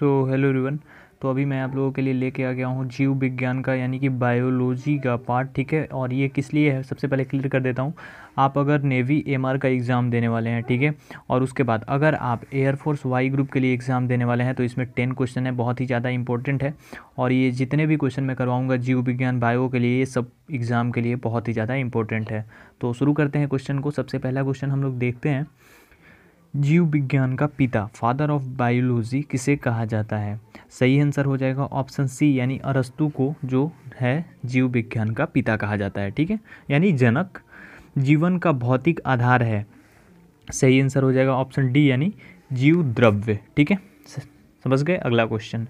So hello everyone. तो अभी मैं आप लोगों के लिए लेके आ गया हूँ जीव विज्ञान का यानी कि बायोलॉजी का पार्ट। ठीक है, और ये किस लिए है सबसे पहले क्लियर कर देता हूँ। आप अगर नेवी एमआर का एग्ज़ाम देने वाले हैं, ठीक है, और उसके बाद अगर आप एयरफोर्स वाई ग्रुप के लिए एग्ज़ाम देने वाले हैं तो इसमें 10 क्वेश्चन है, बहुत ही ज़्यादा इंपॉर्टेंट है। और ये जितने भी क्वेश्चन मैं करवाऊँगा जीव विज्ञान बायो के लिए, ये सब एग्ज़ाम के लिए बहुत ही ज़्यादा इंपॉर्टेंट है। तो शुरू करते हैं क्वेश्चन को। सबसे पहला क्वेश्चन हम लोग देखते हैं, जीव विज्ञान का पिता, फादर ऑफ बायोलॉजी किसे कहा जाता है? सही आंसर हो जाएगा ऑप्शन सी, यानी अरस्तु को जो है जीव विज्ञान का पिता कहा जाता है। ठीक है, यानी जनक। जीवन का भौतिक आधार है, सही आंसर हो जाएगा ऑप्शन डी, यानी जीव द्रव्य। ठीक है, समझ गए। अगला क्वेश्चन,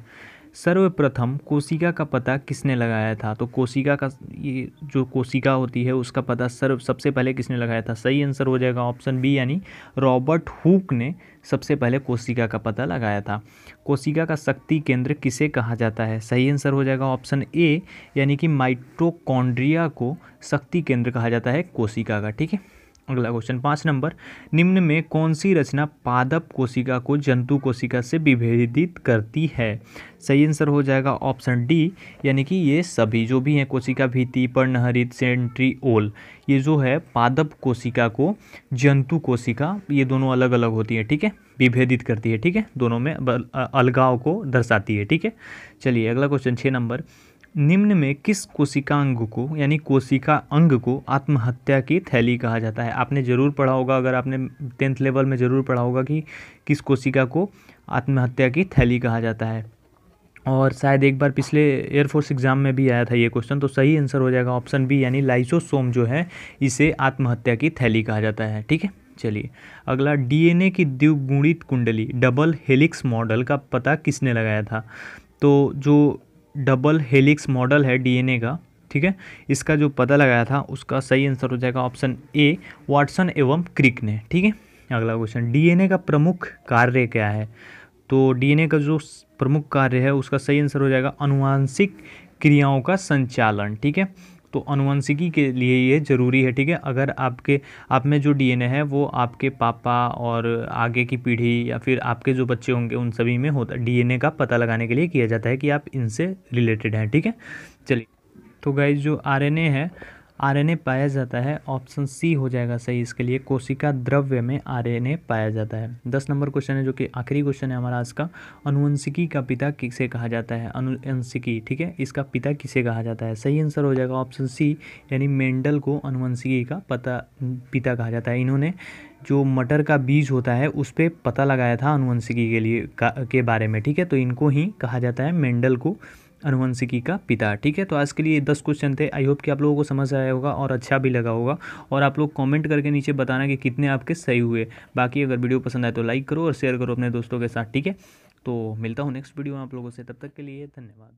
सर्वप्रथम कोशिका का पता किसने लगाया था? तो कोशिका का, ये जो कोशिका होती है उसका पता सबसे पहले किसने लगाया था? सही आंसर हो जाएगा ऑप्शन बी, यानी रॉबर्ट हुक ने सबसे पहले कोशिका का पता लगाया था। कोशिका का शक्ति केंद्र किसे कहा जाता है? सही आंसर हो जाएगा ऑप्शन ए, यानी कि माइटोकॉन्ड्रिया को शक्ति केंद्र कहा जाता है कोशिका का। ठीक है, अगला क्वेश्चन 5 नंबर, निम्न में कौन सी रचना पादप कोशिका को जंतु कोशिका से विभेदित करती है? सही आंसर हो जाएगा ऑप्शन डी, यानी कि ये सभी जो भी हैं, कोशिका भित्ति, पर्णहरित, सेंट्रीओल, ये जो है पादप कोशिका को जंतु कोशिका, ये दोनों अलग अलग होती है। ठीक है, विभेदित करती है। ठीक है, दोनों में अलगाव को दर्शाती है। ठीक है, चलिए अगला क्वेश्चन 6 नंबर, निम्न में किस कोशिका अंग को, यानी कोशिका अंग को आत्महत्या की थैली कहा जाता है? आपने ज़रूर पढ़ा होगा, अगर आपने 10th लेवल में ज़रूर पढ़ा होगा कि किस कोशिका को आत्महत्या की थैली कहा जाता है। और शायद एक बार पिछले एयरफोर्स एग्ज़ाम में भी आया था ये क्वेश्चन। तो सही आंसर हो जाएगा ऑप्शन बी, यानी लाइसोसोम जो है इसे आत्महत्या की थैली कहा जाता है। ठीक है, चलिए अगला, डीएनए की द्विगुणित कुंडली, डबल हेलिक्स मॉडल का पता किसने लगाया था? तो जो डबल हेलिक्स मॉडल है डीएनए का, ठीक है, इसका जो पता लगाया था उसका सही आंसर हो जाएगा ऑप्शन ए, वाटसन एवं क्रिक ने। ठीक है, अगला क्वेश्चन, डीएनए का प्रमुख कार्य क्या है? तो डीएनए का जो प्रमुख कार्य है उसका सही आंसर हो जाएगा आनुवांशिक क्रियाओं का संचालन। ठीक है, तो आनुवंशिकी के लिए ये ज़रूरी है। ठीक है, अगर आप में जो डीएनए है वो आपके पापा और आगे की पीढ़ी या फिर आपके जो बच्चे होंगे उन सभी में होता, डीएनए का पता लगाने के लिए किया जाता है कि आप इनसे रिलेटेड हैं। ठीक है, चलिए तो गाइस, जो आरएनए है, आरएनए पाया जाता है, ऑप्शन सी हो जाएगा सही इसके लिए, कोशिका द्रव्य में आरएनए पाया जाता है। 10 नंबर क्वेश्चन है जो कि आखिरी क्वेश्चन है हमारा आज का, अनुवंशिकी का पिता किसे कहा जाता है? अनुवंशिकी, ठीक है, इसका पिता किसे कहा जाता है? सही आंसर हो जाएगा ऑप्शन सी, यानी मेंडल को अनुवंशिकी का पिता कहा जाता है। इन्होंने जो मटर का बीज होता है उस पर पता लगाया था अनुवंशिकी के लिए के बारे में। ठीक है, तो इनको ही कहा जाता है मेंडल को अनुवंशिकी का पिता। ठीक है, तो आज के लिए 10 क्वेश्चन थे। आई होप कि आप लोगों को समझ आया होगा और अच्छा भी लगा होगा। और आप लोग कमेंट करके नीचे बताना कि कितने आपके सही हुए। बाकी अगर वीडियो पसंद आए तो लाइक करो और शेयर करो अपने दोस्तों के साथ। ठीक है, तो मिलता हूँ नेक्स्ट वीडियो में आप लोगों से, तब तक के लिए धन्यवाद।